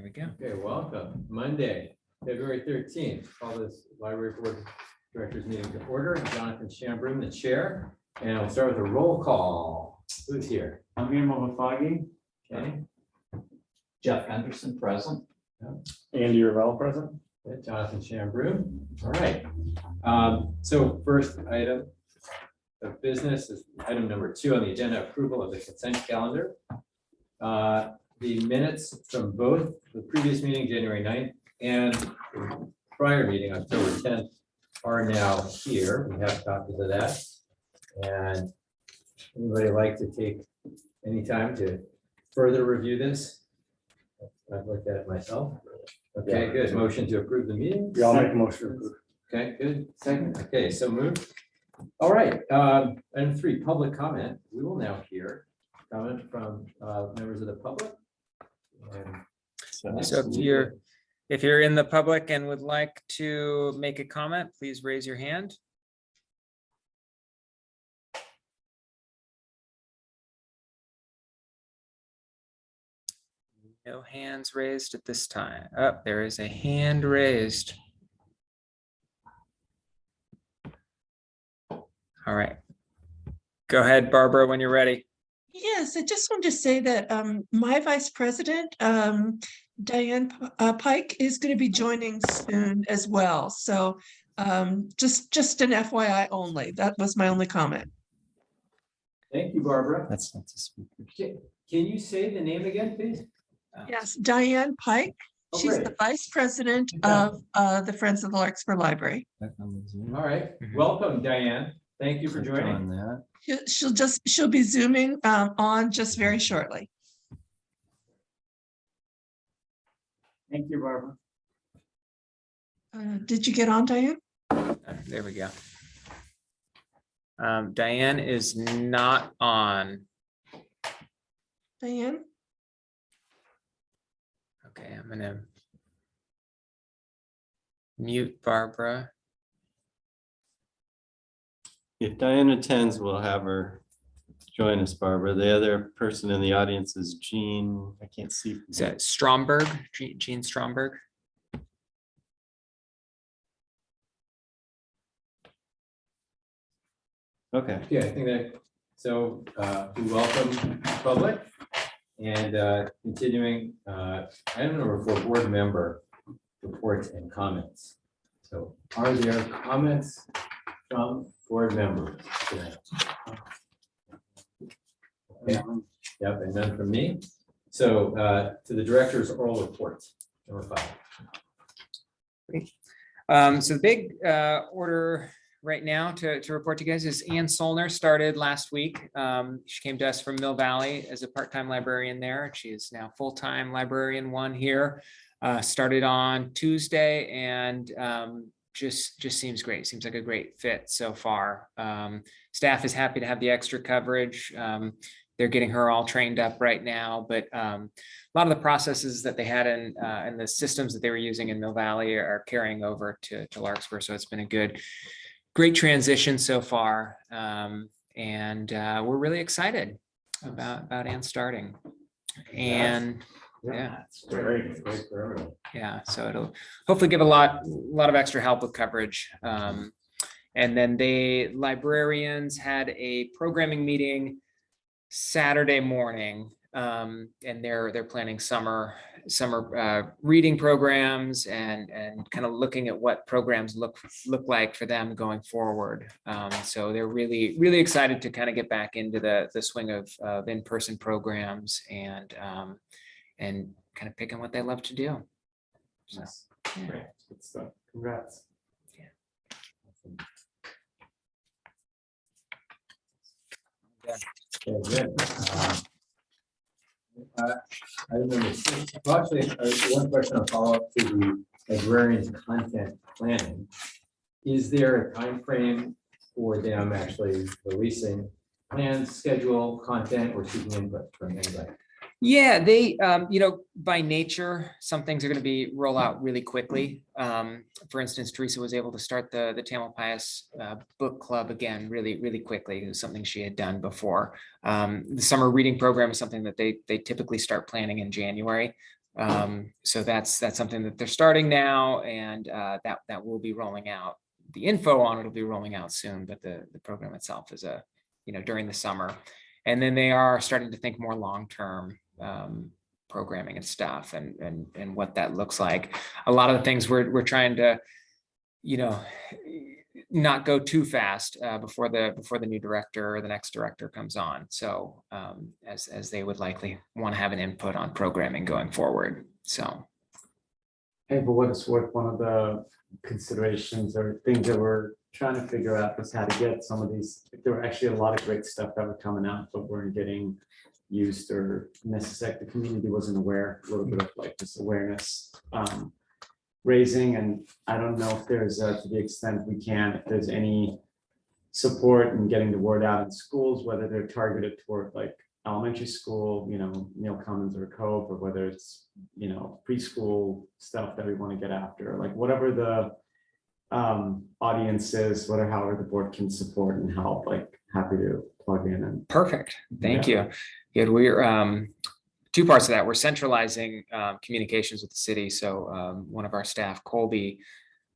we go. Okay, welcome. Monday, February 13th. Call this Library Board Directors meeting to order. Jonathan Shambroom, the chair. And we'll start with a roll call. Who's here? I'm here, Foggy. Okay. Jeff Henderson, present. Andy Ravel, present. Okay, Jonathan Shambroom. All right. So first item of business is item number 2 on the agenda, approval of the consent calendar. The minutes from both the previous meeting, January 9th, and the prior meeting, October 10th, are now here. We have copies of that. And anybody like to take any time to further review this? I've looked at it myself. Okay, good. Motion to approve the meeting? Yeah, I'll make a motion to approve. Okay, good. Second. Okay, so moved. All right, item 3, public comment. We will now hear comment from members of the public. So if you're in the public and would like to make a comment, please raise your hand. No hands raised at this time. Oh, there is a hand raised. All right. Go ahead, Barbara, when you're ready. Yes, I just wanted to say that my vice president, Diane Pike, is going to be joining soon as well. So just an FYI only. That was my only comment. Thank you, Barbara. That's not a speaker. Can you say the name again, please? Yes, Diane Pike. Oh, She's great. the vice president Okay. of the Friends of the Larkspur Library. All right, welcome, Diane. Thank you for joining. She'll be zooming on just very shortly. Thank you, Barbara. Did you get on, Diane? There we go. Diane is not on. Diane? Okay, I'm gonna mute Barbara. If Diane attends, we'll have her join us, Barbara. The other person in the audience is Jean. I can't see. Is that Stromberg, Jean Stromberg? Okay. Okay, I think that, so we welcome public and continuing item number 4, board member reports and comments. So are there comments from board members tonight? Yeah. Yep, and none from me. So to the director's oral reports, number 5. So the big order right now to report to you guys is Ann Solner started last week. She came to us from Mill Valley as a part-time librarian there. She is now full-time librarian 1 here. Started on Tuesday and just seems great. Seems like a great fit so far. Staff is happy to have the extra coverage. They're getting her all trained up right now, but a lot of the processes that they had in the systems that they were using in Mill Valley are carrying over to Larkspur. So it's been a great transition so far. And we're really excited about Ann starting. And yeah, It's great. It's great for everyone. yeah, so it'll hopefully give a lot of extra help with coverage. And then the librarians had a programming meeting Saturday morning, and they're planning summer reading programs and kind of looking at what programs look like for them going forward. So they're really excited to kind of get back into the swing of in-person programs and kind of picking what they love to do. So, yeah. Great. Good stuff. Congrats. Okay, good. Item number 6. Well, actually, one question I'll follow up to the librarian's content planning. Is there a time frame for them actually releasing plans, schedule, content, or seeking input from anybody? Yeah, they, by nature, some things are going to be roll out really quickly. For instance, Teresa was able to start the Tamalpais book club again really quickly. It was something she had done before. The summer reading program is something that they typically start planning in January. So that's something that they're starting now, and that will be rolling out. The info on it will be rolling out soon, but the program itself is during the summer. And then they are starting to think more long-term programming and stuff, and what that looks like. A lot of the things we're trying to, not go too fast before the new director or the next director comes on. So as they would likely want to have an input on programming going forward. So. Hey, but what it's worth, one of the considerations or things that we're trying to figure out was how to get some of these, there were actually a lot of great stuff that were coming out, but weren't getting used or necessary. The community wasn't aware, a little bit of like this awareness raising. And I don't know if there's, to the extent we can, if there's any support in getting the word out in schools, whether they're targeted toward like elementary school, Neil Commons or Cove, or whether it's, preschool stuff that we want to get after, like whatever the audience is, however the board can support and help, like happy to plug in. And Perfect. Thank you. Good. We're two parts of that. We're centralizing communications with the city. So one of our staff, Colby,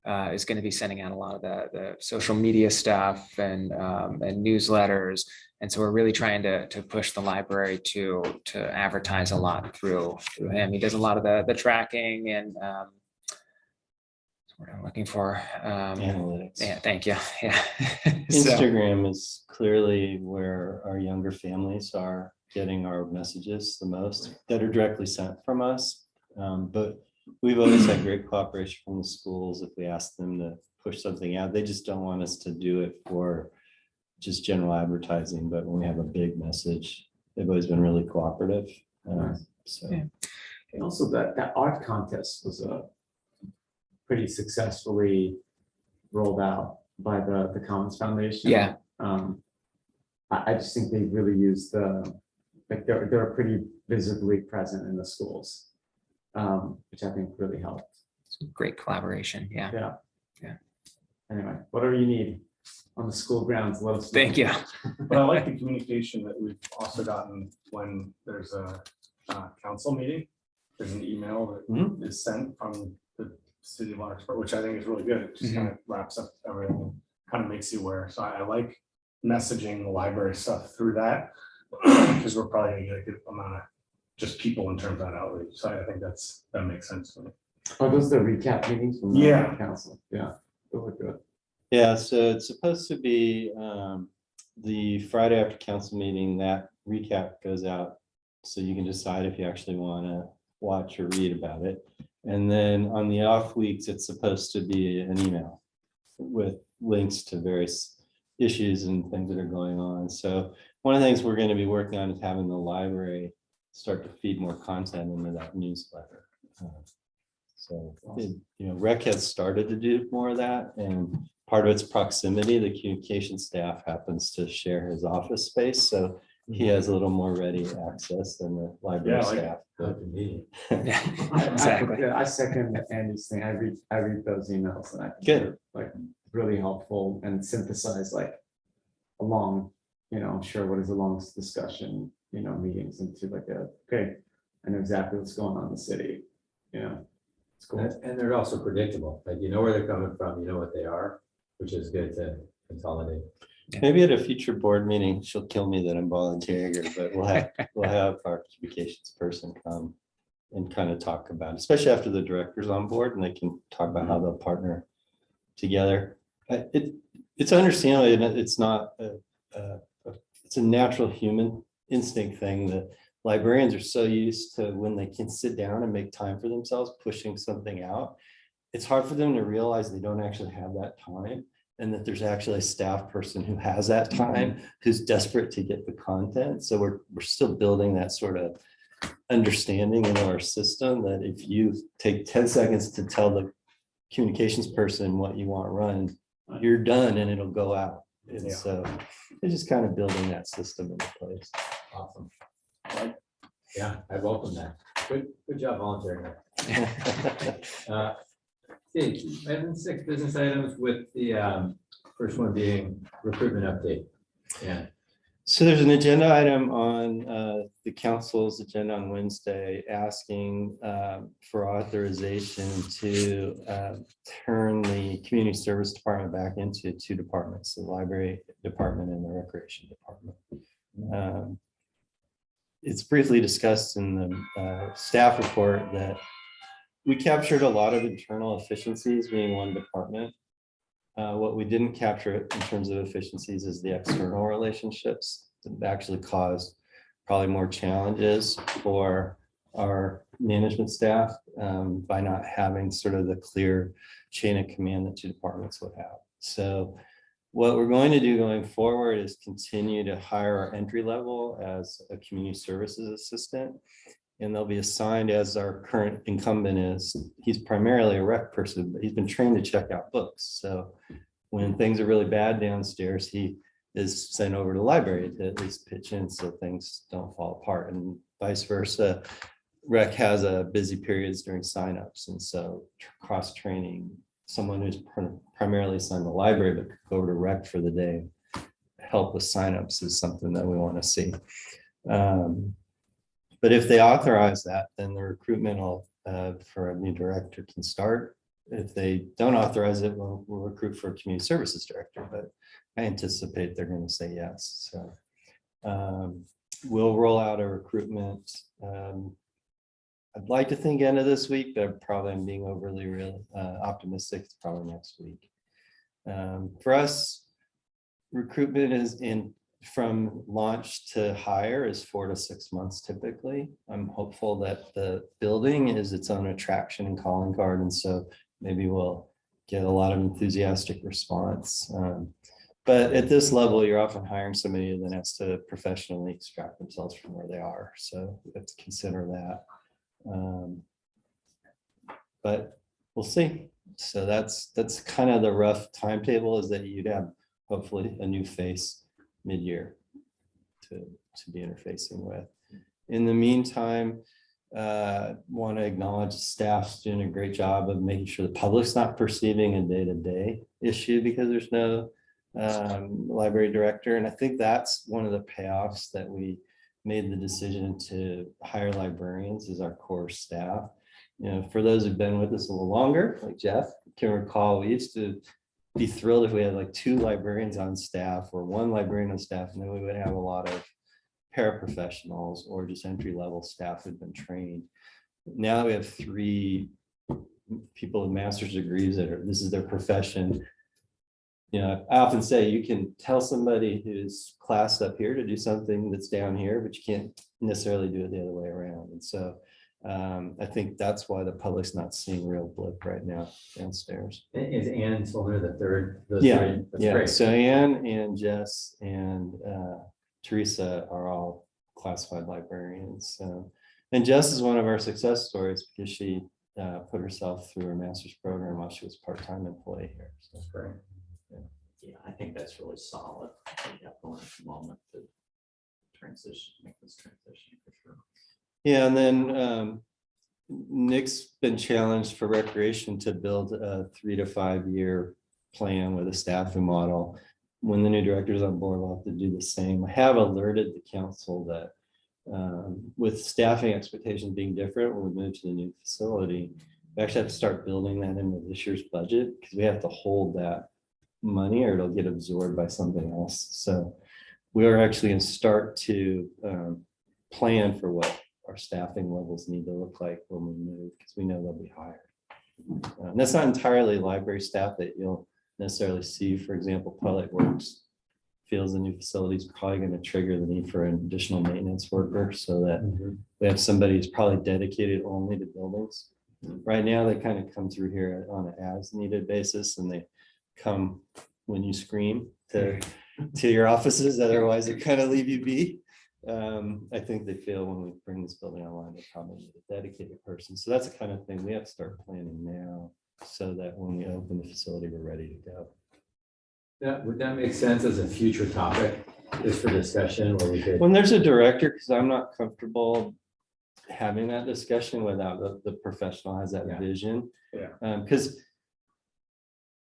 is going to be sending out a lot of the social media stuff and newsletters. And so we're really trying to push the library to advertise a lot through him. He does a lot of the tracking and what I'm looking for. Analytics. Yeah, thank you. Yeah. Instagram is clearly where our younger families are getting our messages the most that are directly sent from us. But we've always had great cooperation from the schools. If we ask them to push something out, they just don't want us to do it for just general advertising. But when we have a big message, they've always been really cooperative. So. Yeah. And also that art contest was pretty successfully rolled out by the Commons Foundation. Yeah. I just think they really used they're pretty visibly present in the schools, which I think really helped. Great collaboration. Yeah. Yeah. Anyway, whatever you need on the school grounds, let us know. Thank you. But I like the communication that we've also gotten when there's a council meeting. There's an email that is sent from the city of Larkspur, which I think is really good. It just kind of wraps up everything, kind of makes you aware. So I like messaging the library stuff through that because we're probably gonna get a good amount of just people in terms of that outreach. So I think that makes sense to me. Are those the recap meetings from the council? Yeah, those are good. Yeah, so it's supposed to be the Friday after council meeting, that recap goes out. So you can decide if you actually want to watch or read about it. And then on the off weeks, it's supposed to be an email with links to various issues and things that are going on. So one of the things we're going to be working on is having the library start to feed more content into that newsletter. Rec has started to do more of that, and part of its proximity, the communication staff happens to share his office space, so he has a little more ready access than the library staff. Yeah, exactly. I second Andy's thing. I read those emails and I think Good. they're like really helpful and synthesize like a long, sure what is a long discussion, meetings into like okay, I know exactly what's going on in the city. It's cool. And they're also predictable, like where they're coming from, what they are, which is good to consolidate. Maybe at a future board meeting, she'll kill me that I'm volunteering her, but we'll have our communications person come and kind of talk about it, especially after the director's on board and they can talk about how they'll partner together. It's understandable, and it's not it's a natural human instinct thing that librarians are so used to when they can sit down and make time for themselves, pushing something out. It's hard for them to realize they don't actually have that time, and that there's actually a staff person who has that time, who's desperate to get the content. So we're still building that sort of understanding in our system that if you take 10 seconds to tell the communications person what you want run, you're done and it'll go out. And so it's just kind of building that system into place. Awesome. Yeah, I welcome that. Good job volunteering. Item 6 business items, with the first one being recruitment update. Yeah. So there's an agenda item on the council's agenda on Wednesday asking for authorization to turn the community service department back into two departments, the library department and the recreation department. It's briefly discussed in the staff report that we captured a lot of internal efficiencies being one department. What we didn't capture in terms of efficiencies is the external relationships that actually caused probably more challenges for our management staff by not having sort of the clear chain of command that two departments would have. So what we're going to do going forward is continue to hire our entry level as a community services assistant. And they'll be assigned as our current incumbent is. He's primarily a rec person, but he's been trained to check out books. So when things are really bad downstairs, he is sent over to the library to at least pitch in so things don't fall apart, and vice versa. Rec has a busy periods during signups, and so cross training someone who's primarily assigned to the library but could go over to rec for the day, help with signups is something that we want to see. But if they authorize that, then the recruitment for a new director can start. If they don't authorize it, we'll recruit for a community services director, but I anticipate they're going to say yes. So we'll roll out a recruitment. I'd like to think end of this week, but probably I'm being overly optimistic. It's probably next week. For us, recruitment is from launch to hire is 4 to 6 months typically. I'm hopeful that the building is its own attraction and calling card, and so maybe we'll get a lot of enthusiastic response. But at this level, you're often hiring somebody who then has to professionally extract themselves from where they are. So we have to consider that. But we'll see. So that's kind of the rough timetable, is that you'd have hopefully a new face mid-year to be interfacing with. In the meantime, want to acknowledge the staff's doing a great job of making sure the public's not perceiving a day-to-day issue because there's no library director. And I think that's one of the payoffs that we made the decision to hire librarians as our core staff. You know, for those who've been with us a little longer, like Jeff can recall, we used to be thrilled if we had like 2 librarians on staff or 1 librarian on staff, and then we would have a lot of paraprofessionals or just entry-level staff who've been trained. Now we have 3 people with master's degrees that this is their profession. You know, I often say you can tell somebody who's classed up here to do something that's down here, but you can't necessarily do it the other way around. And so I think that's why the public's not seeing real blip right now downstairs. Is Ann Solner the third? Yeah, That's yeah. great. So Ann and Jess and Teresa are all classified librarians. And Jess is one of our success stories because she put herself through her master's program while she was part-time employee here. So That's great. Yeah, I think that's really solid. We have going at the moment to transition, make this transition for sure. Yeah, and then Nick's been challenged for recreation to build a 3 to 5 year plan with a staffing model. When the new director's on board, we'll have to do the same. I have alerted the council that with staffing expectations being different when we move to the new facility, we actually have to start building that into this year's budget because we have to hold that money or it'll get absorbed by something else. So we are actually going to start to plan for what our staffing levels need to look like when we move, because we know they'll be higher. And that's not entirely library staff that you'll necessarily see. For example, Public Works feels the new facility is probably going to trigger the need for an additional maintenance worker so that we have somebody who's probably dedicated only to buildings. Right now, they kind of come through here on an as needed basis, and they come when you scream to your offices. Otherwise, they kind of leave you be. I think they feel when we bring this building online, they probably need a dedicated person. So that's the kind of thing we have to start planning now so that when we open the facility, we're ready to go. Would that make sense as a future topic, just for discussion, where we could? When there's a director, because I'm not comfortable having that discussion without the professional has that vision. Yeah. Because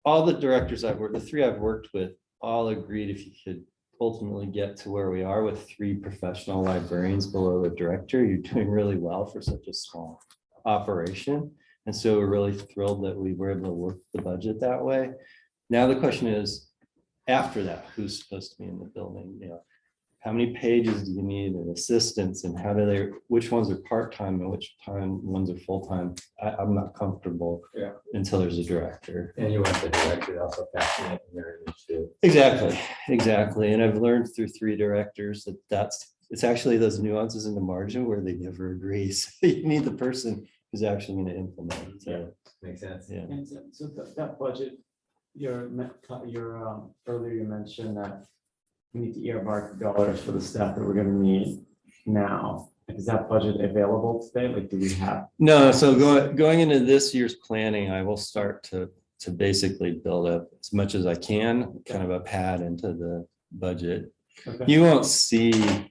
all the directors I've worked, the 3 I've worked with, all agreed if you could ultimately get to where we are with 3 professional librarians below the director, you're doing really well for such a small operation. And so we're really thrilled that we were able to work the budget that way. Now the question is, after that, who's supposed to be in the building? You know, how many pages do you need and assistants, and how do they, which ones are part-time and which ones are full-time? I'm not comfortable Yeah. until there's a director. And you want the director to also factor in there too. Exactly. And I've learned through 3 directors that it's actually those nuances in the margin where they never agree. So you need the person who's actually going to implement. So, Makes sense. yeah. And so that budget, earlier you mentioned that we need to earmark dollars for the staff that we're gonna need now. Is that budget available today? Like, do we have? No, so going into this year's planning, I will start to basically build up as much as I can, kind of a pad into the budget. Okay. You won't see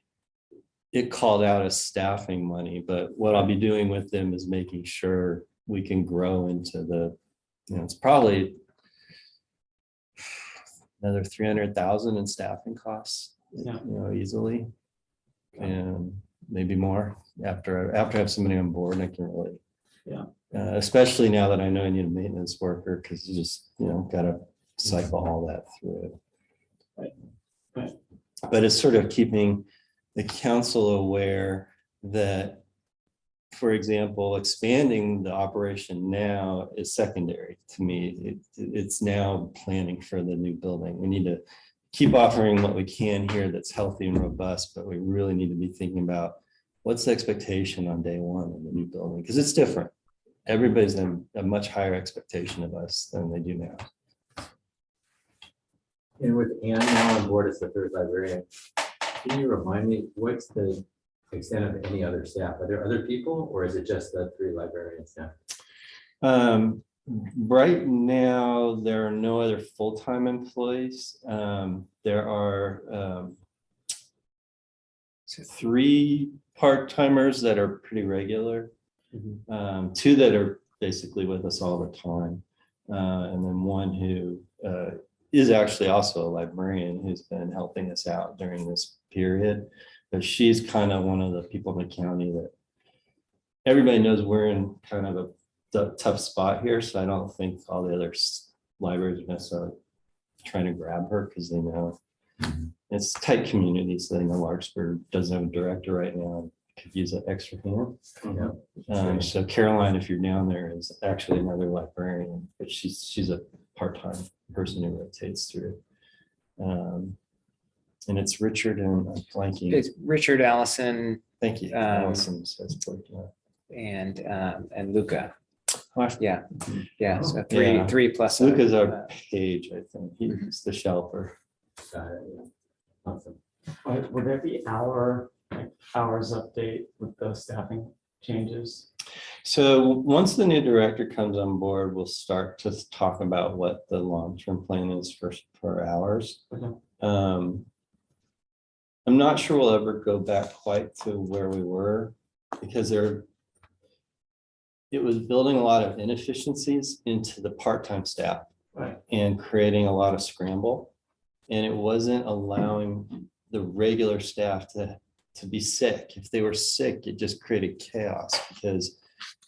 it called out as staffing money, but what I'll be doing with them is making sure we can grow into the, you know, it's probably another 300,000 in staffing costs, Yeah. you know, easily. And maybe more after I have somebody on board, I can really. Yeah. Especially now that I know I need a maintenance worker, because you just, you know, gotta cycle all that through. Right. But it's sort of keeping the council aware that, for example, expanding the operation now is secondary to me. It's now planning for the new building. We need to keep offering what we can here that's healthy and robust, but we really need to be thinking about what's the expectation on day 1 in the new building, because it's different. Everybody's in a much higher expectation of us than they do now. And with Ann now on board as the 3rd librarian, can you remind me, what's the extent of any other staff? Are there other people, or is it just the 3 librarians now? Right now, there are no other full-time employees. There are 3 part-timers that are pretty regular. 2 that are basically with us all the time. And then 1 who is actually also a librarian who's been helping us out during this period. But she's kind of one of the people in the county that everybody knows we're in kind of a tough spot here. So I don't think all the other libraries are necessarily trying to grab her, because they know it's a tight community. So they know Larkspur doesn't have a director right now, could use an extra hand. Yeah. So Caroline, if you're down there, is actually another librarian, but she's a part-time person who rotates through. And it's Richard and I'm blanking. It's Richard, Allison, Thank you. Allison says blanking. and Luca. Oh, Yeah, so Yeah. 3 plus. Luca's our page, I think. He's the shelper. Got it, yeah. Awesome. Would there be hours update with the staffing changes? So once the new director comes on board, we'll start to talk about what the long-term plan is for hours. Okay. I'm not sure we'll ever go back quite to where we were, because it was building a lot of inefficiencies into the part-time staff. Right. And creating a lot of scramble. And it wasn't allowing the regular staff to be sick. If they were sick, it just created chaos because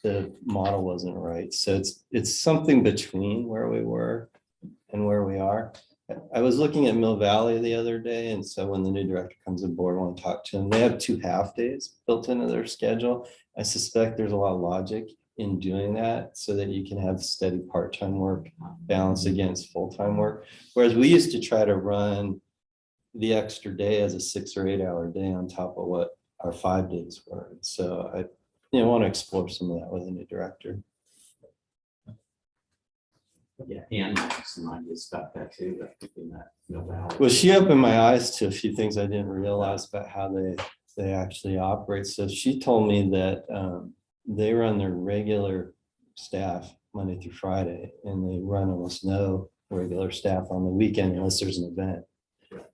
the model wasn't right. So it's something between where we were and where we are. I was looking at Mill Valley the other day, and so when the new director comes aboard, I want to talk to them. They have 2 half days built into their schedule. I suspect there's a lot of logic in doing that so that you can have steady part-time work balanced against full-time work. Whereas we used to try to run the extra day as a 6 or 8 hour day on top of what our 5 days were. So I want to explore some of that with a new director. Yeah, and some ideas about that too, that could be in that Mill Valley. Well, she opened my eyes to a few things I didn't realize about how they actually operate. So she told me that they run their regular staff Monday through Friday, and they run almost no regular staff on the weekend unless there's an event.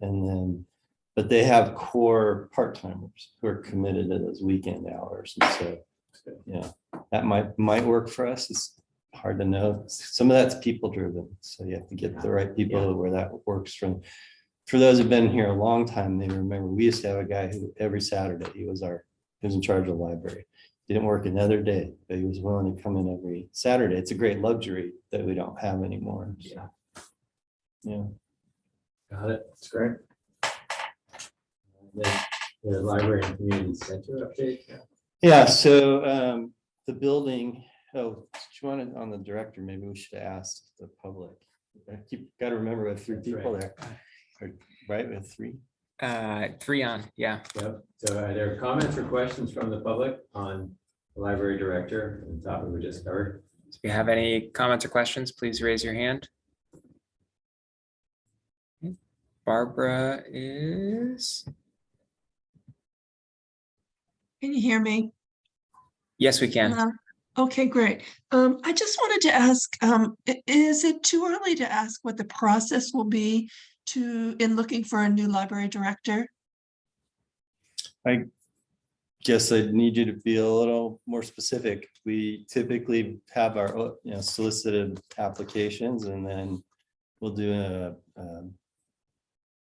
And then, but they have core part-timers who are committed to those weekend hours. And so, yeah, that might work for us. It's hard to know. Some of that's people driven. So you have to get the right people where that works from. for those who've been here a long time, they remember we used to have a guy who every Saturday, he was in charge of the library. Didn't work another day, but he was willing to come in every Saturday. It's a great luxury that we don't have anymore. Yeah. Yeah. Got it. That's great. Then the library and community center update. Yeah, so the building, oh, you wanted on the director, maybe we should ask the public. Got to remember we have 3 That's people right. there, right? We have 3. 3 on, yeah. Yep. So are there comments or questions from the public on the library director and the topic we just covered? If you have any comments or questions, please raise your hand. Barbara is, Can you hear me? yes, we can. Okay, great. I just wanted to ask, is it too early to ask what the process will be in looking for a new library director? I guess I need you to be a little more specific. We typically have our, solicited applications, and then we'll do a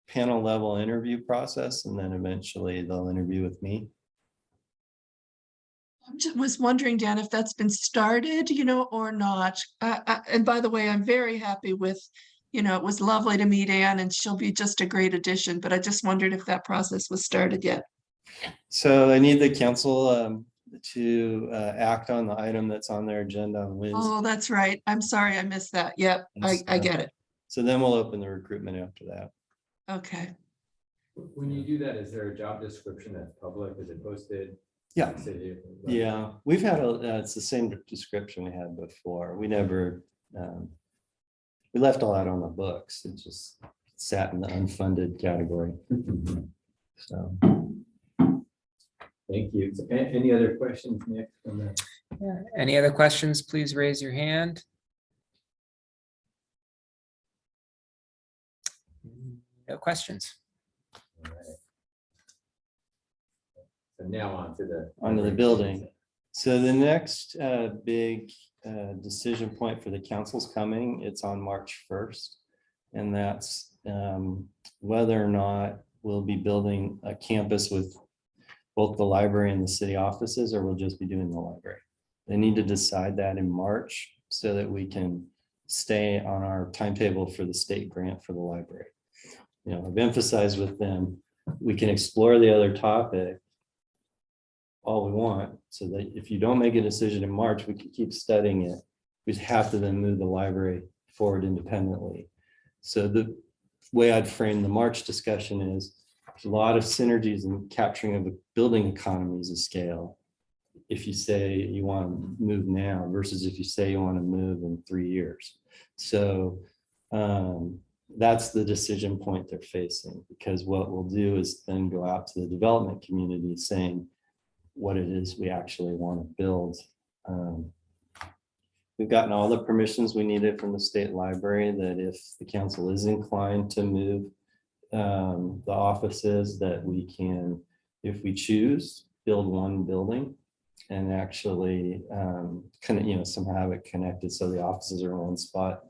panel level interview process, and then eventually they'll interview with me. I just was wondering, Dan, if that's been started, or not. And by the way, I'm very happy with, it was lovely to meet Anne, and she'll be just a great addition, but I just wondered if that process was started yet. So I need the council to act on the item that's on their agenda on Wednesday. Oh, that's right. I'm sorry, I missed that. Yep, I get it. So then we'll open the recruitment after that. Okay. When you do that, is there a job description that's public? Is it posted? Yeah. City? Yeah, we've had it's the same description we had before. We never, we left all that on the books. It just sat in the unfunded category. So. Thank you. So, any other questions, Nick? From the Any other questions, please raise your hand. No questions. All right. So now onto the building. So the next big decision point for the council's coming, it's on March 1st. And that's whether or not we'll be building a campus with both the library and the city offices, or we'll just be doing the library. They need to decide that in March so that we can stay on our timetable for the state grant for the library. I've emphasized with them, we can explore the other topic all we want, so that if you don't make a decision in March, we can keep studying it. We have to then move the library forward independently. So the way I'd frame the March discussion is there's a lot of synergies in capturing of the building economies of scale. If you say you want to move now versus if you say you want to move in 3 years. So that's the decision point they're facing, because what we'll do is then go out to the development community saying what it is we actually want to build. We've gotten all the permissions we needed from the state library that if the council is inclined to move the offices, that we can, if we choose, build one building and actually somehow have it connected so the offices are in one spot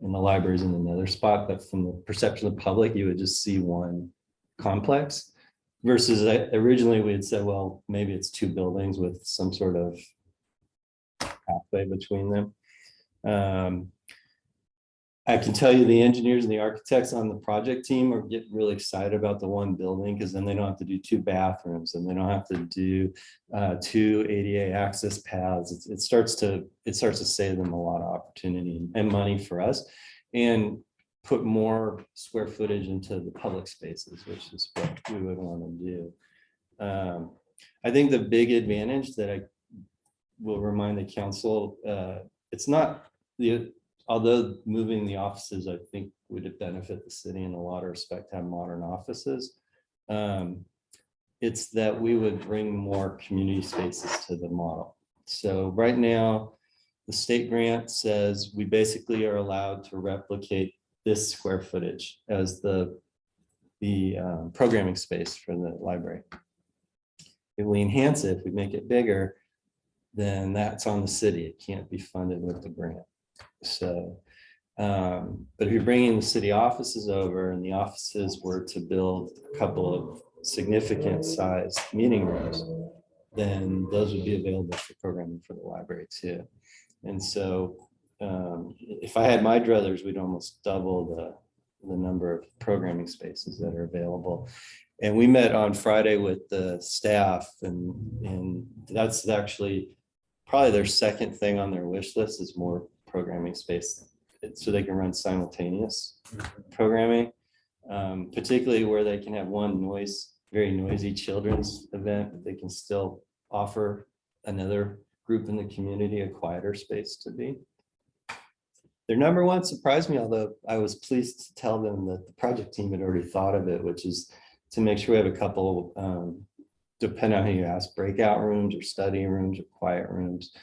and the library's in another spot. But from the perception of the public, you would just see one complex versus originally we had said, well, maybe it's 2 buildings with some sort of pathway between them. I can tell you the engineers and the architects on the project team are getting really excited about the one building, because then they don't have to do 2 bathrooms and they don't have to do 2 ADA access paths. It starts to save them a lot of opportunity and money for us, and put more square footage into the public spaces, which is what we would want to do. I think the big advantage that I will remind the council, it's not although moving the offices, I think, would benefit the city in a lot of respect to have modern offices. It's that we would bring more community spaces to the model. So right now, the state grant says we basically are allowed to replicate this square footage as the programming space for the library. If we enhance it, if we make it bigger, then that's on the city. It can't be funded with the grant. So But if you're bringing the city offices over and the offices were to build a couple of significant sized meeting rooms, then those would be available for programming for the library too. And so if I had my druthers, we'd almost double the number of programming spaces that are available. And we met on Friday with the staff, and that's actually probably their second thing on their wish list is more programming space, so they can run simultaneous programming, particularly where they can have one very noisy children's event, but they can still offer another group in the community a quieter space to be. Their number one surprised me, although I was pleased to tell them that the project team had already thought of it, which is to make sure we have a couple, depending on who you ask, breakout rooms or study rooms or quiet rooms.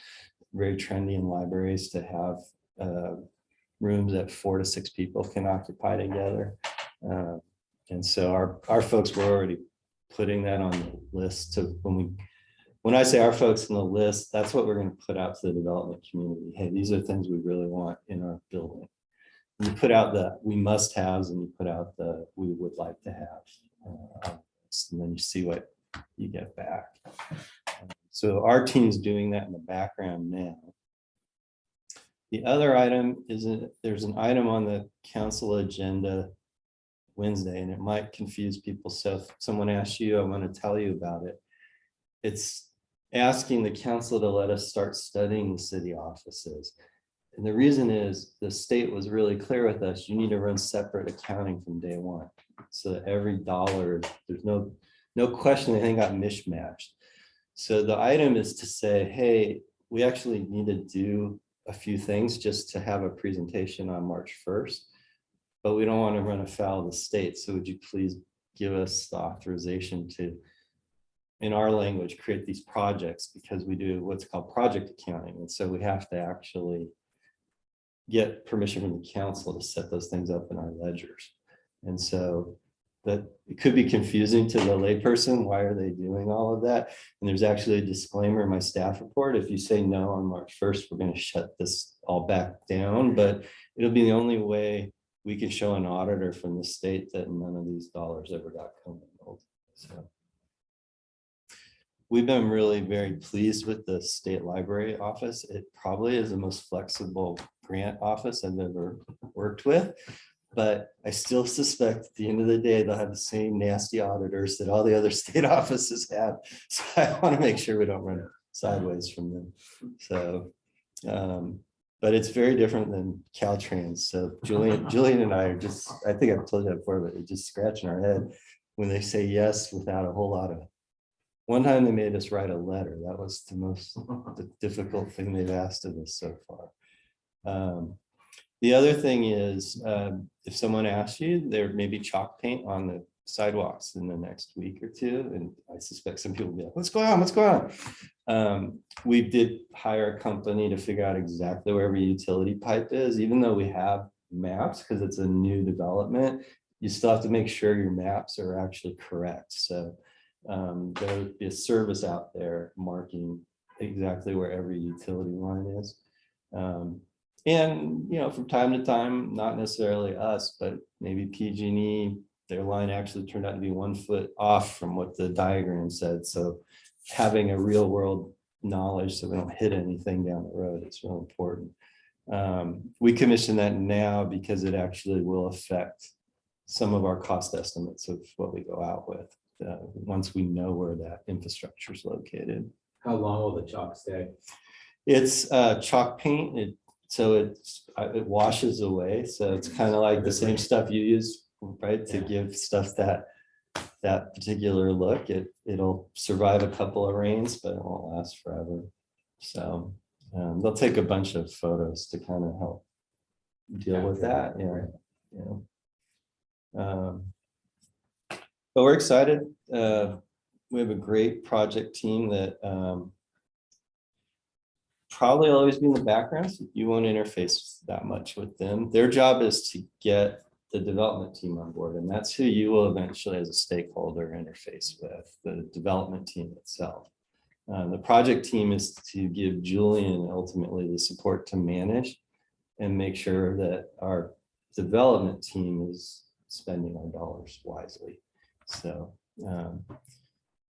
Very trendy in libraries to have rooms that 4 to 6 people can occupy together. And so our folks were already putting that on the list to when I say our folks on the list, that's what we're going to put out to the development community. Hey, these are things we really want in our building. And you put out the we must haves and you put out the we would like to have. And then you see what you get back. So our team's doing that in the background now. The other item is there's an item on the council agenda Wednesday, and it might confuse people. So if someone asks you, I want to tell you about it. It's asking the council to let us start studying the city offices. And the reason is the state was really clear with us, you need to run separate accounting from day one. So that every dollar, there's no question anything got mishmashed. So the item is to say, hey, we actually need to do a few things just to have a presentation on March 1st, but we don't want to run afoul of the state. So would you please give us the authorization to, in our language, create these projects, because we do what's called project accounting. And so we have to actually get permission from the council to set those things up in our ledgers. And so that it could be confusing to the layperson. Why are they doing all of that? And there's actually a disclaimer in my staff report. If you say no on March 1st, we're going to shut this all back down, but it'll be the only way we can show an auditor from the state that none of these dollars ever got commingled. So we've been really very pleased with the state library office. It probably is the most flexible grant office I've ever worked with, but I still suspect at the end of the day, they'll have the same nasty auditors that all the other state offices have. So I want to make sure we don't run sideways from them. So, but it's very different than Caltrans. So Julian and I are just, I think I've told you that before, but we're just scratching our head when they say yes without a whole lot of. One time they made us write a letter. That was the difficult thing they've asked of us so far. The other thing is, if someone asks you, there may be chalk paint on the sidewalks in the next week or two. And I suspect some people will be like, what's going on? What's going on? We did hire a company to figure out exactly where every utility pipe is, even though we have maps, because it's a new development, you still have to make sure your maps are actually correct. So there'll be a service out there marking exactly where every utility line is. And, you know, from time to time, not necessarily us, but maybe PG&E, their line actually turned out to be 1 foot off from what the diagram said. So having a real world knowledge so we don't hit anything down the road, it's real important. We commission that now because it actually will affect some of our cost estimates of what we go out with once we know where that infrastructure is located. How long will the chalk stay? It's chalk paint. So it washes away. So it's kind of like the same stuff you use, right, to give stuff that particular look. It'll survive a couple of rains, but it won't last forever. So they'll take a bunch of photos to kind of help deal with that. But we're excited. We have a great project team that probably always be in the background, so you won't interface that much with them. Their job is to get the development team on board, and that's who you will eventually as a stakeholder interface with, the development team itself. The project team is to give Julian ultimately the support to manage and make sure that our development team is spending our dollars wisely. So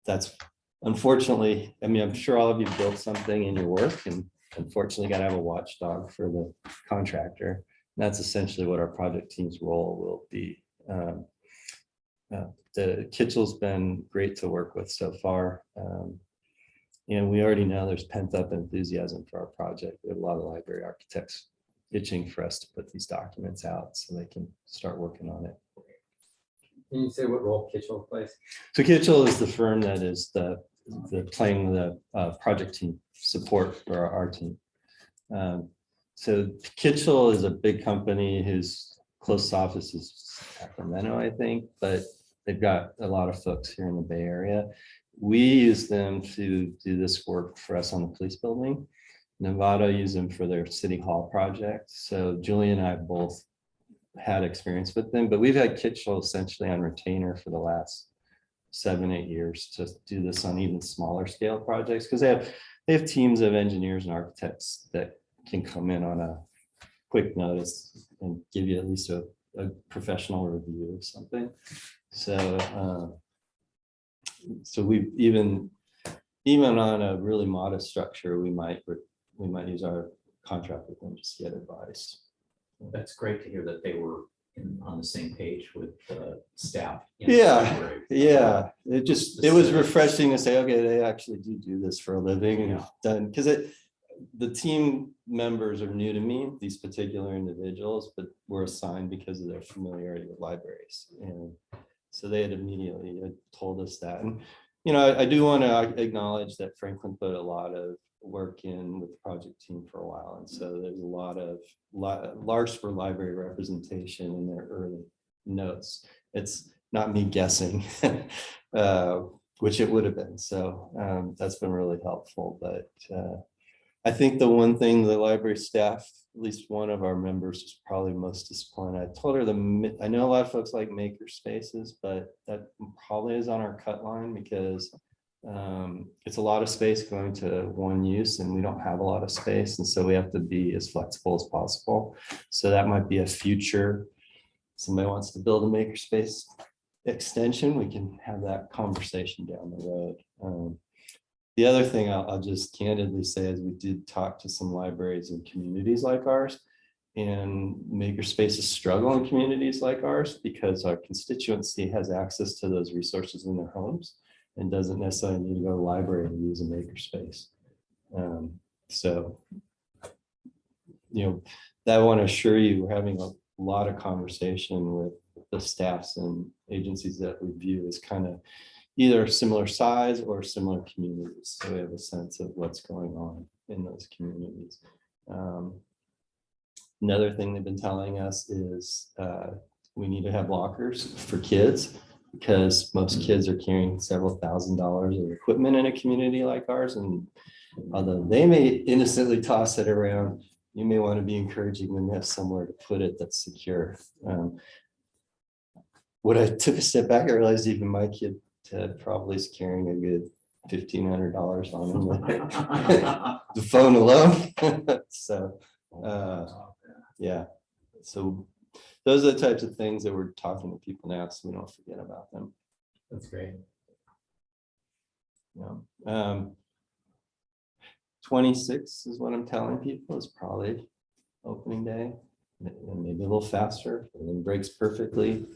that's unfortunately, I mean, I'm sure all of you built something in your work, and unfortunately got to have a watchdog for the contractor. And that's essentially what our project team's role will be. The Kitchell's been great to work with so far. And we already know there's pent up enthusiasm for our project. We have a lot of library architects itching for us to put these documents out so they can start working on it. Can you say what role Kitchell plays? So Kitchell is the firm that is playing the project team support for our team. So Kitchell is a big company whose close office is Sacramento, I think, but they've got a lot of folks here in the Bay Area. We use them to do this work for us on the police building. Nevada use them for their city hall project. So Julie and I both had experience with them, but we've had Kitchell essentially on retainer for the last 7-8 years to do this on even smaller scale projects, because they have teams of engineers and architects that can come in on a quick notice and give you at least a professional review of something. So we even on a really modest structure, we might use our contract with them to get advice. That's great to hear that they were on the same page with staff. in the Yeah, library. yeah. It was refreshing to say, okay, they actually do this for a living and Yeah. done, because the team members are new to me, these particular individuals, but were assigned because of their familiarity with libraries. And so they had immediately told us that. And, you know, I do want to acknowledge that Franklin put a lot of work in with the project team for a while. And so there's a lot of Larkspur library representation in their early notes. It's not me guessing, which it would have been. So that's been really helpful. But I think the one thing the library staff, at least one of our members, is probably most disappointed. I told her I know a lot of folks like maker spaces, but that probably is on our cut line, because it's a lot of space going to one use and we don't have a lot of space. And so we have to be as flexible as possible. So that might be a future, somebody wants to build a maker space extension, we can have that conversation down the road. The other thing I'll just candidly say is we did talk to some libraries in communities like ours, and maker spaces struggle in communities like ours because our constituency has access to those resources in their homes and doesn't necessarily need to go to the library to use a maker space. So, you know, that I want to assure you, we're having a lot of conversation with the staffs and agencies that we view as kind of either similar size or similar communities. So we have a sense of what's going on in those communities. Another thing they've been telling us is we need to have lockers for kids, because most kids are carrying several $1,000s of equipment in a community like ours. And although they may innocently toss it around, you may want to be encouraging them to have somewhere to put it that's secure. When I took a step back, I realized even my kid Ted probably is carrying a good $1,500 on him. The phone alone. So yeah, so those are the types of things that we're talking to people now, so we don't forget about them. That's great. Yeah. 26 is what I'm telling people is probably opening day, maybe a little faster, and then breaks perfectly.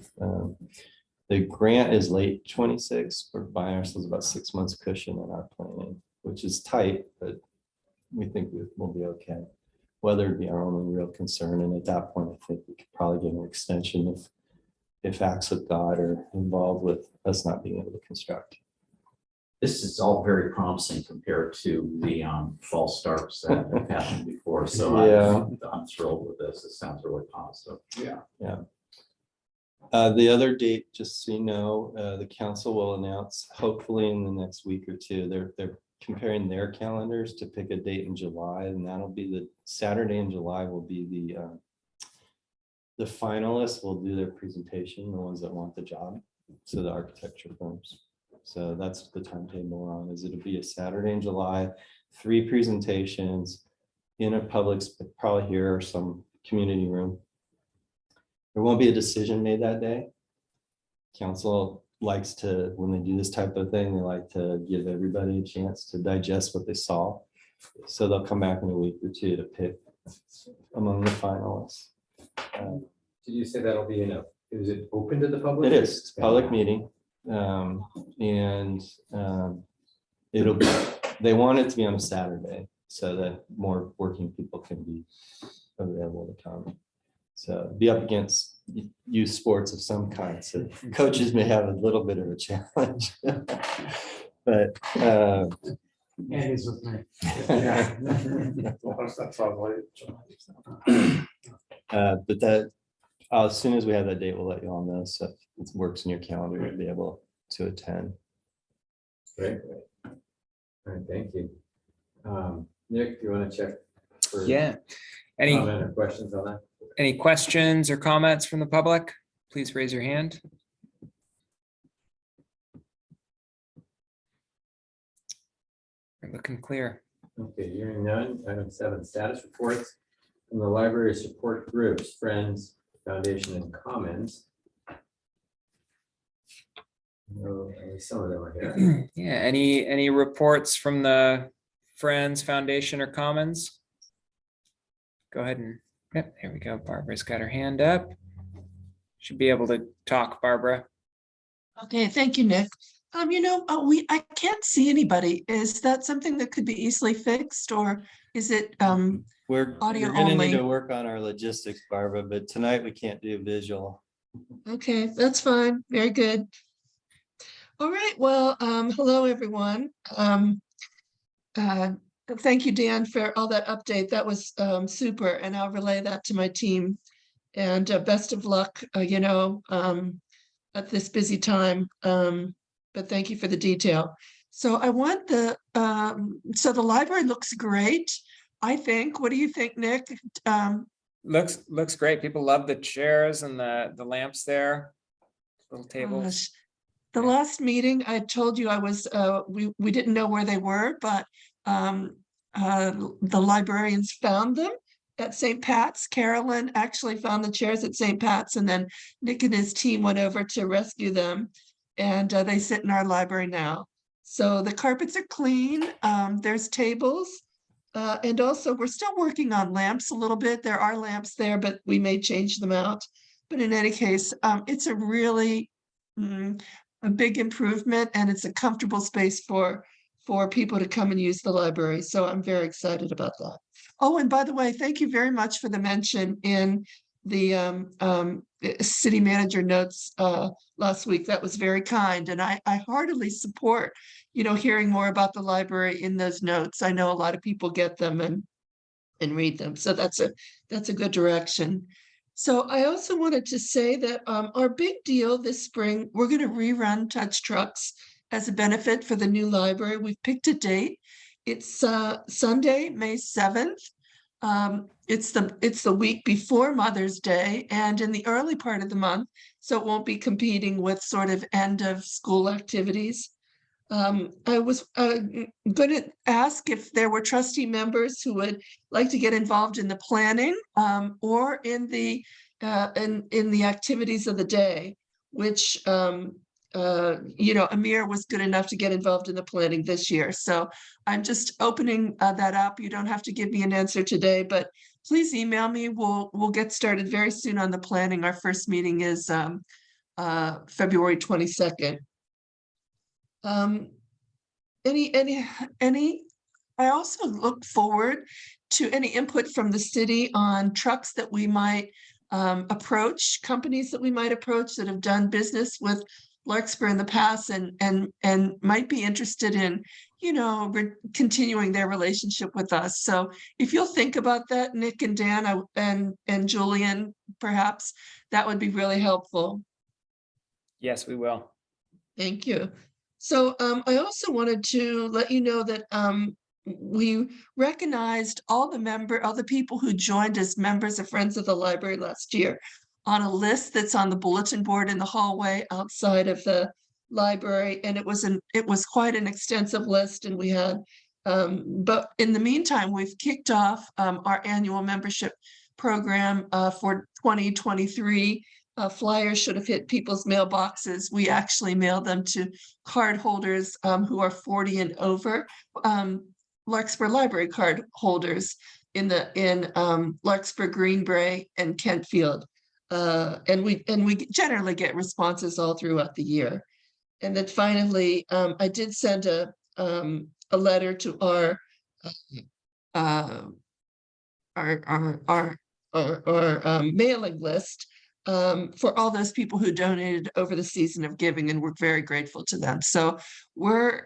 The grant is late 26. We're buying ourselves about 6 months cushion in our planning, which is tight, but we think we'll be okay. Weather would be our only real concern. And at that point, I think we could probably get an extension if acts of God are involved with us not being able to construct. This is all very promising compared to the false starts that have happened before. So Yeah. I'm thrilled with this. It sounds really positive. Yeah. The other date, just so you know, the council will announce hopefully in the next week or two. They're comparing their calendars to pick a date in July, and that'll be the Saturday in July will be the finalists will do their presentation, the ones that want the job, so the architecture firms. So that's the timetable we're on. Is it'll be a Saturday in July, 3 presentations in a public, probably here or some community room. There won't be a decision made that day. Council likes to, when they do this type of thing, they like to give everybody a chance to digest what they saw. So they'll come back in a week or two to pick among the finalists. Did you say that'll be is it open to the public? It is, it's a public meeting. It'll be, they want it to be on a Saturday so that more working people can be available to come. So be up against youth sports of some kind. So coaches may have a little bit of a challenge. But Andy's with me. That's probably. but that as soon as we have that date, we'll let you all know. So if it works in your calendar, you'll be able to attend. Great. All right, thank you. Nick, do you want to check for Yeah. Any comment or questions on that? Any questions or comments from the public? Please raise your hand. We're looking clear. Okay, hearing none. Item 7, status reports from the library support groups, Friends, Foundation, and Commons. No, some of them are here. Yeah, any reports from the Friends, Foundation, or Commons? Go ahead and, yep, here we go. Barbara's got her hand up. Should be able to talk, Barbara. Okay, thank you, Nick. I can't see anybody. Is that something that could be easily fixed, or is it, We're Audio gonna only. need to work on our logistics, Barbara, but tonight we can't do visual. okay, that's fine. Very good. All right, well, hello, everyone. Thank you, Dan, for all that update. That was super, and I'll relay that to my team. And best of luck, at this busy time. But thank you for the detail. So I want so the library looks great, I think. What do you think, Nick? Looks great. People love the chairs and the lamps there. Little tables. Gosh, the last meeting, I told you I was, we didn't know where they were, but the librarians found them at St. Pat's. Carolyn actually found the chairs at St. Pat's, and then Nick and his team went over to rescue them, and they sit in our library now. So the carpets are clean. There's tables. And also we're still working on lamps a little bit. There are lamps there, but we may change them out. But in any case, it's a really a big improvement, and it's a comfortable space for people to come and use the library. So I'm very excited about that. Oh, and by the way, thank you very much for the mention in the city manager notes last week. That was very kind, and I heartily support, hearing more about the library in those notes. I know a lot of people get them and read them, so that's a good direction. So I also wanted to say that our big deal this spring, we're going to rerun Touch Trucks as a benefit for the new library. We've picked a date. It's Sunday, May 7th. It's the week before Mother's Day and in the early part of the month, so it won't be competing with sort of end of school activities. I was going to ask if there were trustee members who would like to get involved in the planning or in the activities of the day, which Amir was good enough to get involved in the planning this year. So I'm just opening that up. You don't have to give me an answer today, but please email me. We'll get started very soon on the planning. Our first meeting is February 22nd. I also look forward to any input from the city on trucks that we might approach, companies that we might approach that have done business with Larkspur in the past and might be interested in, continuing their relationship with us. So if you'll think about that, Nick and Dan and Julian, perhaps that would be really helpful. Yes, we will. Thank you. So I also wanted to let you know that we recognized all the people who joined as members of Friends of the Library last year on a list that's on the bulletin board in the hallway outside of the library. And it was quite an extensive list, and we had, but in the meantime, we've kicked off our annual membership program for 2023. Flyers should have hit people's mailboxes. We actually mailed them to card holders who are 40 and over, Larkspur Library card holders in Larkspur, Greenbrae, and Kentfield. And we generally get responses all throughout the year. And then finally, I did send a letter to our mailing list for all those people who donated over the season of giving, and we're very grateful to them. So we're,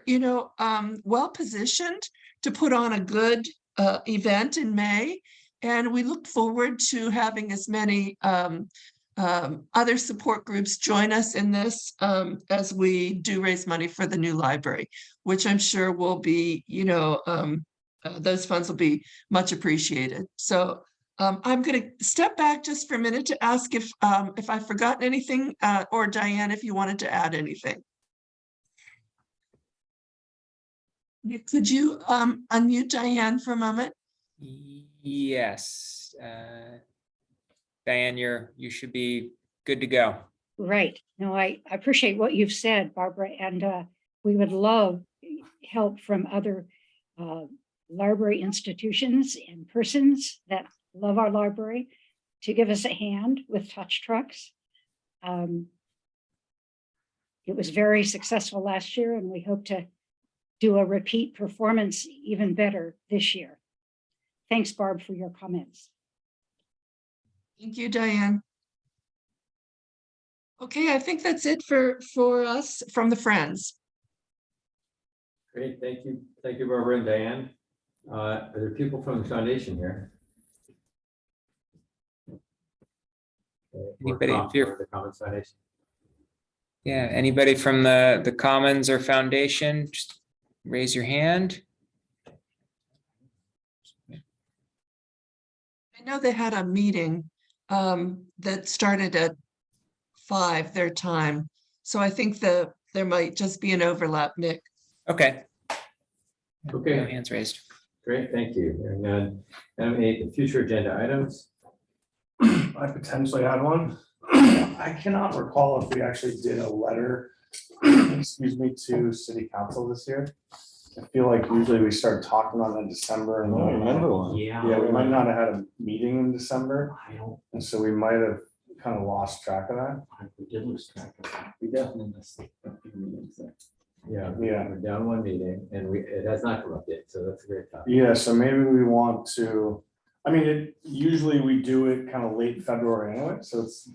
well positioned to put on a good event in May, and we look forward to having as many other support groups join us in this as we do raise money for the new library, which I'm sure will be, those funds will be much appreciated. So I'm going to step back just for a minute to ask if I've forgotten anything, or Diane, if you wanted to add anything. Could you unmute Diane for a moment? Yes. Diane, you should be good to go. Right. No, I appreciate what you've said, Barbara, and we would love help from other library institutions and persons that love our library to give us a hand with touch trucks. It was very successful last year, and we hope to do a repeat performance even better this year. Thanks, Barb, for your comments. Thank you, Diane. Okay, I think that's it for us from the Friends. Great, thank you, Barbara and Diane. Are there people from the foundation here? Anybody, if you're- The Commons Foundation? Yeah, anybody from the Commons or Foundation, just raise your hand. I know they had a meeting that started at 5 their time. So I think there might just be an overlap, Nick. Okay. Okay. No hands raised. Great, thank you. Hearing none. Item 8, the future agenda items. I potentially had one. I cannot recall if we actually did a letter, excuse me, to city council this year. I feel like usually we start talking on in December. I And don't remember one. Yeah. Yeah, we might not have had a meeting in December, I don't, and so we might have kind of lost track of that. we did lose track of that. We definitely missed a few meetings there. Yeah, Yeah. we're down one meeting and it has not come up yet, so that's a great topic. Yeah, so maybe we want to, usually we do it kind of late February anyway, so it's.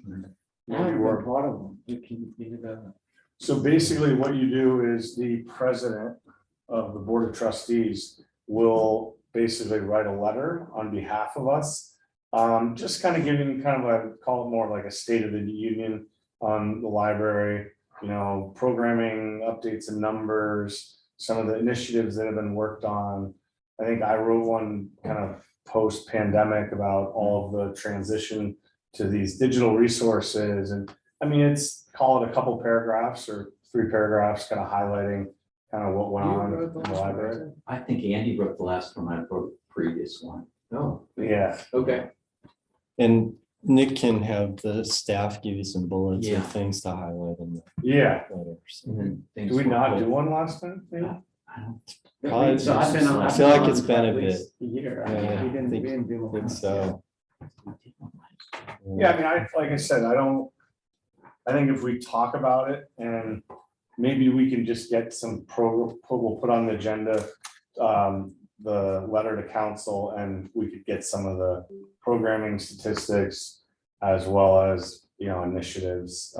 Maybe we're part of them. You can do that. So basically what you do is the president of the Board of Trustees will basically write a letter on behalf of us. Just kind of giving call it more like a state of the union on the library, programming updates and numbers, some of the initiatives that have been worked on. I think I wrote one kind of post-pandemic about all of the transition to these digital resources. And it's, call it a couple paragraphs or 3 paragraphs, kind of highlighting kind of what went on in the library. I think Andy wrote the last one, I wrote the previous one. Oh, Yeah, okay. And Nick can have the staff give you some bullets Yeah. and things to highlight in the yeah. letter. So Did we not do one last time? maybe? I don't, probably- So I've been on- I feel like it's I've been on a for at bit. least a year. Yeah, We I didn't think- do one. think so. Yeah, like I said, I think if we talk about it and maybe we can just get some we'll put on the agenda, the letter to council, and we could get some of the programming statistics as well as, initiatives.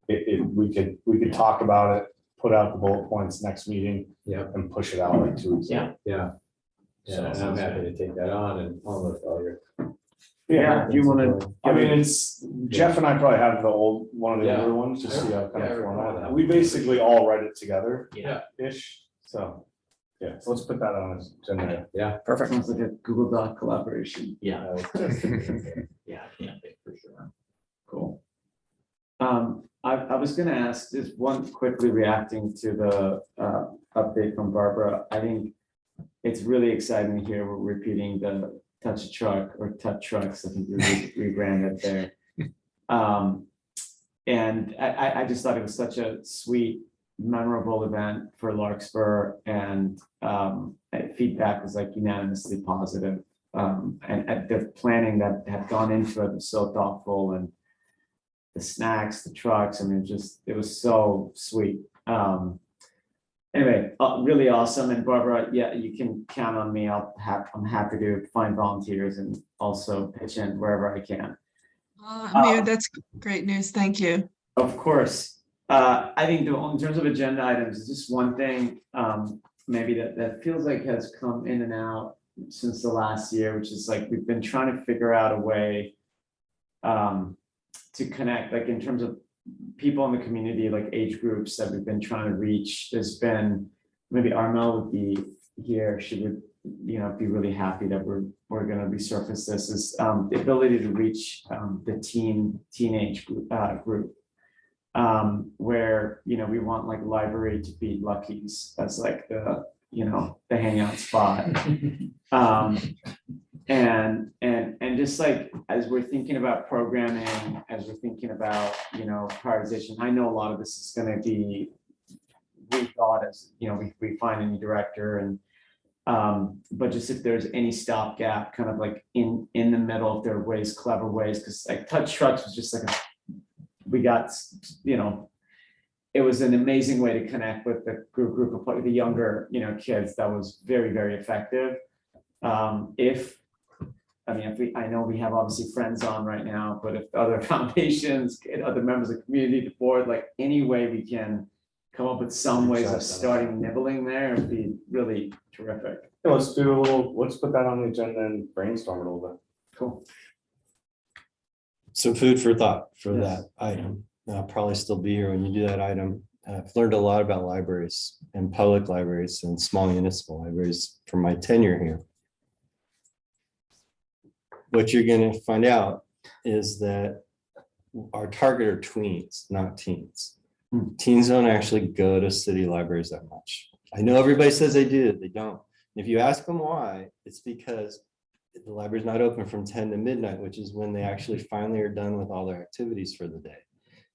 We could talk about it, put out the bullet points next meeting. Yep. And push it out like 2 weeks. Yeah. Yeah. Yeah, and I'm happy to take that on and almost all your. Yeah, if you want to. It's Jeff and I probably have one of the Yeah. older ones, just see how it kind Yeah, I of recall format. that. We basically all write it together yeah, ish, so. Yeah, so let's put that on this agenda. Perfect. Sounds like a Google Doc collaboration. yeah, yeah, I can't think for sure. Cool. I was gonna ask, just one quickly reacting to the update from Barbara. I think it's really exciting to hear we're repeating the Touch a Truck or Touch Trucks, I think we rebranded there. And I just thought it was such a sweet, memorable event for Larkspur, and feedback was like unanimously positive. And the planning that had gone into it was so thoughtful, and the snacks, the trucks, I mean, it was so sweet. Anyway, really awesome. And Barbara, yeah, you can count on me. I'm happy to find volunteers and also pitch in wherever I can. Amir, that's great news. Thank you. Of course. I think in terms of agenda items, it's just one thing maybe that feels like has come in and out since the last year, which is like we've been trying to figure out a way to connect, like in terms of people in the community, like age groups that we've been trying to reach. There's been, maybe Armel would be here, she would, you know, be really happy that we're gonna resurface this, is the ability to reach the teenage group. Where, you know, we want like library to be Lucky's as like the, you know, the hangout spot. And just like, as we're thinking about programming, as we're thinking about, you know, prioritization, I know a lot of this is gonna be rethought as, you know, we find a new director, and but just if there's any stopgap kind of like in the middle, if there are ways, clever ways, because like Touch Trucks was just like we got, you know, it was an amazing way to connect with the group of the younger, you know, kids. That was very, very effective. I know we have obviously friends on right now, but if other foundations, other members of the community, the board, like any way we can come up with some ways of starting nibbling there, would be really terrific. Yeah, let's put that on the agenda and brainstorm a little bit. Cool. Some food for thought for Yes. that item. I'll probably still be here when you do that item. I've learned a lot about libraries and public libraries and small municipal libraries from my tenure here. What you're going to find out is that our target are tweens, not teens. Teens don't actually go to city libraries that much. I know everybody says they do, they don't. If you ask them why, it's because the library is not open from 10 to midnight, which is when they actually finally are done with all their activities for the day.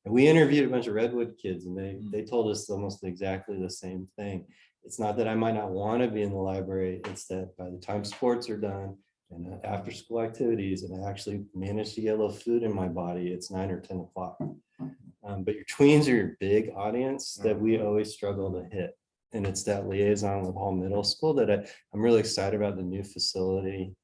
And we interviewed a bunch of Redwood kids, and they told us almost exactly the same thing. It's not that I might not want to be in the library, it's that by the time sports are done and after school activities, and I actually manage to get a little food in my body, it's 9 or 10 o'clock. But your tweens are your big audience that we always struggle to hit. And it's that liaison with all middle school that I'm really excited about the new facility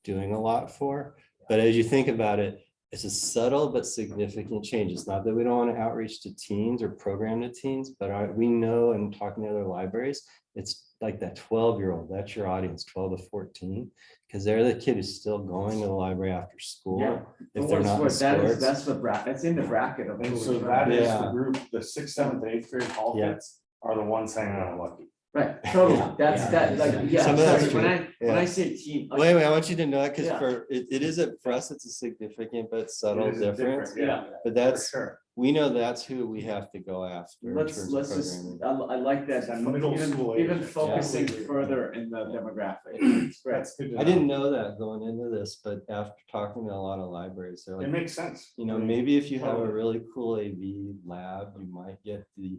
doing a lot for. But as you think about it, it's a subtle but significant change. It's not that we don't want to outreach to teens or program to teens, but we know, and talking to other libraries, it's like that 12-year-old, that's your audience, 12 to 14, because they're the kid who's still going to the library after school. Yeah. If they're not in sports. That's in the bracket of. And so that is the Yeah. group, the 6th, 7th, and 8th grade hall Yeah. kids are the ones hanging out at Lucky. Right, totally. Yeah. That's Yeah. that, like, yeah, Some of that's sorry, when true. I Yeah. say teen. like, Wait, I want you to know that because Yeah. for it is for us, it's a significant but subtle It is a difference. Yeah. But that's, Sure. we know that's who we have to go after. in terms of Let's just, programming. I like that, That middle school age. even focusing Yeah. further in the demographic. It's great. That's good to I know. didn't know that going into this, but after talking to a lot of libraries, they're It like, makes sense. you know, maybe if you have a Totally. really cool AV lab, you might get the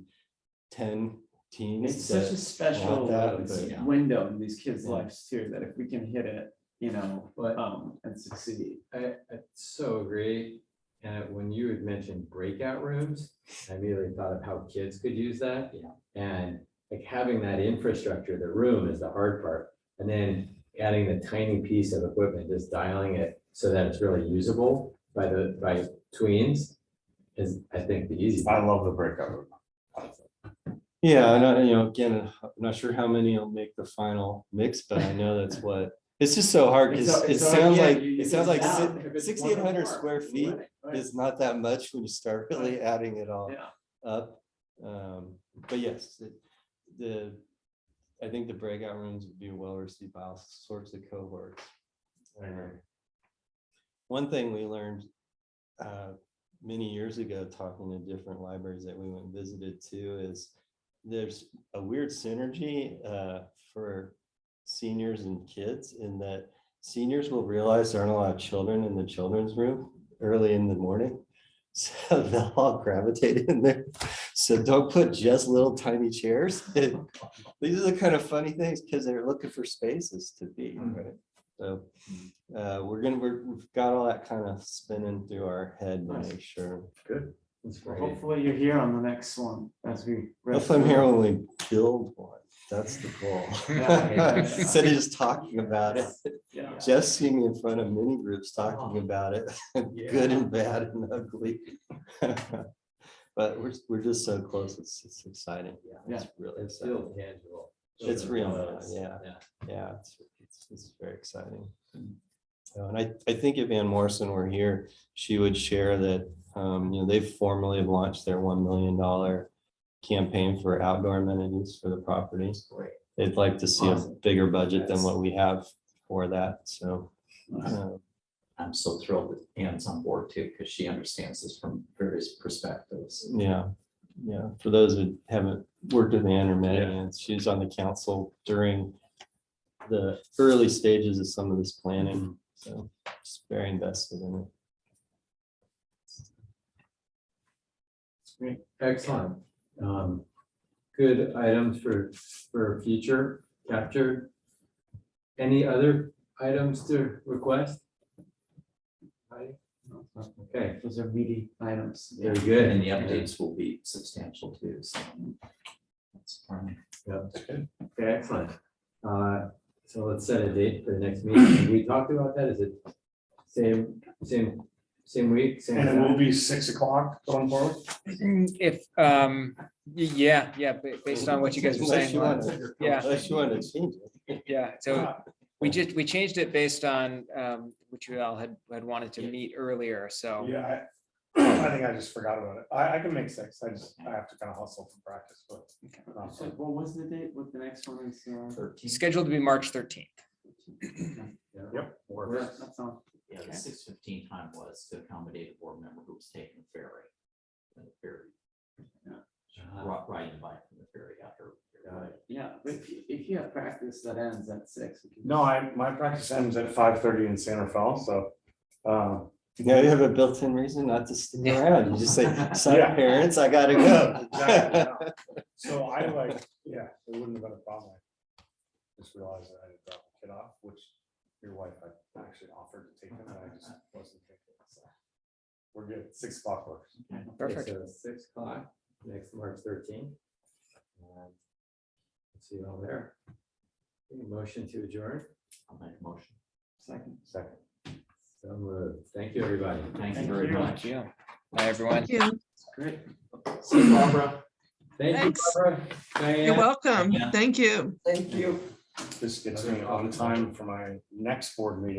10 teens. It's such a that special want that, but- window in these kids' Yeah. lives too, that if we can hit it, you know, But- and succeed. I so agree. And when you had mentioned breakout rooms, I immediately thought of how kids could use that. Yeah. And like having that infrastructure, the room is the hard part. And then adding the tiny piece of equipment, just dialing it so that it's really usable by tweens is, I think, the easy. I love the breakout room concept. Yeah, and you know, again, I'm not sure how many will make the final mix, but I know that's what, it's just so hard because it sounds like, If it's 6,800 1 or square more, feet right. is not that much when you start really adding it all Yeah. up. But yes, I think the breakout rooms would be well received by all sorts of cohorts. One thing we learned many years ago, talking to different libraries that we went and visited too, is there's a weird synergy for seniors and kids in that seniors will realize there aren't a lot of children in the children's room early in the morning. So they'll all gravitate in there. So don't put just little tiny chairs. These are the kind of funny things because they're looking for spaces to be, right? So we've got all that kind of spinning through our head to make sure. Good. That's great. Hopefully you're here on the next one as we. If I'm here when we build one, that's the goal. Yeah. Instead of just talking about it, Yeah. just see me in front of mini groups talking about it, good and bad and ugly. But we're just so close. It's exciting. Yeah. It's really It's exciting. still tangible. It's real now, It's- yeah. Yeah, it's very exciting. And I think if Ann Morrison were here, she would share that, they've formally launched their $1 million campaign for outdoor amenities for the property. Great. They'd like to see a Awesome. bigger budget than what we have for that, so. I'm so thrilled that Ann's on board too, because she understands this from various perspectives. Yeah, for those who haven't worked with Ann or met Ann, she was on the council during the early stages of some of this planning, so she's very invested in it. Great. Excellent. Good items for future captured. Any other items to request? Okay, Those are meaty items. very good. And the updates will be substantial too, so. That's fine. Okay, excellent. So let's set a date for the next meeting. We talked about that. Is it same week? Same And it will time? be 6 o'clock going forward. If, based on what you guys were Unless saying. you wanted- Yeah. Unless you wanted to change it. Yeah, so we changed it based on which you all had wanted to meet earlier, so. Yeah, I think I just forgot about it. I can make 6. I have to kind of hustle for practice, but. So what was the date? What the next one is? 13. Scheduled to be March 13th. Yep. Or, That's all. yeah, the 6:15 time was to accommodate a board member who was taking the ferry. And the ferry. Riding by from the ferry after. Yeah, but if you have practice that ends at 6. we can- No, my practice ends at 5:30 in San Rafael, so. Now you have a built-in reason not to stick Yeah. around. You just say, sorry, Yeah. parents, I gotta go. Exactly, yeah. So I it wouldn't have been a problem. I just realized that I had to drop the kid off, which your wife had actually offered to take him, and I just wasn't thinking, so. We're good, 6 o'clock works. Perfect. So 6 o'clock, next March 13th. See you all there. Motion to adjourn. I'll make a motion. Second. Second. So moved. Thank you, everybody. Thank you very much. Thank you. Bye, everyone. Thank you. Great. See you, Barbara. Thank you, Thanks. Barbara. You're Diane. welcome. Yeah. Thank you. Thank you. This gets me on time for my next board meeting.